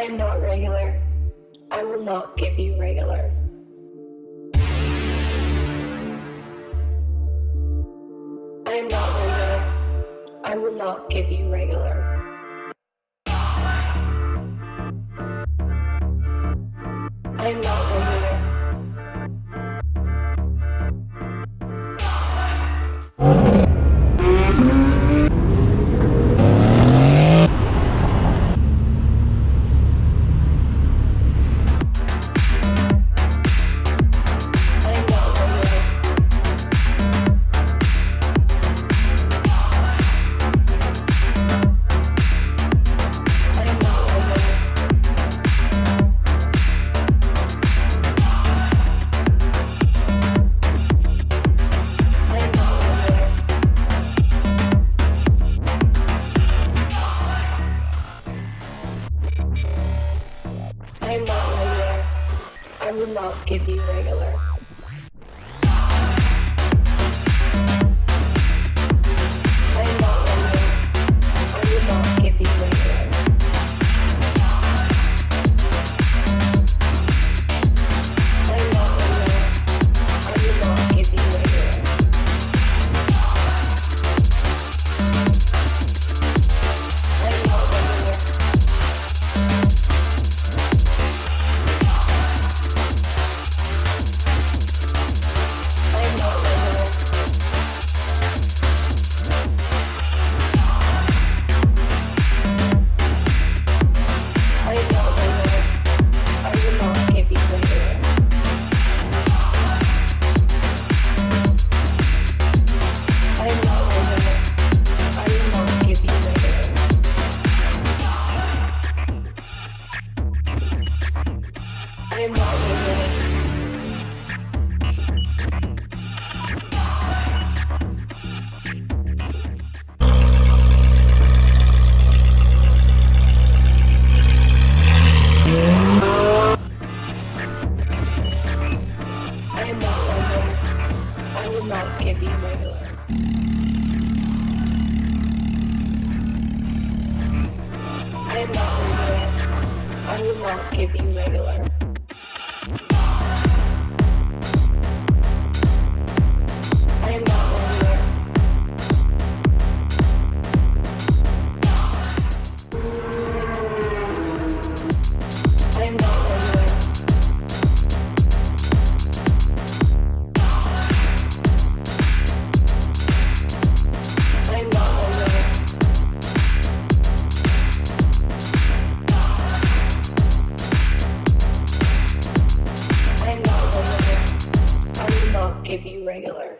am not regular. I will not give you regular. I am not regular. I will not give you regular. I am not regular. I am not regular. I will not give you regular. I am not regular. I will not give you regular. I am not regular. I will not give you regular. I am not regular. I am not regular. I am not regular. I will not give you regular. I am not regular. I will not give you regular. I am not regular. I am not regular. I am not regular. I am not regular. I will not give you regular.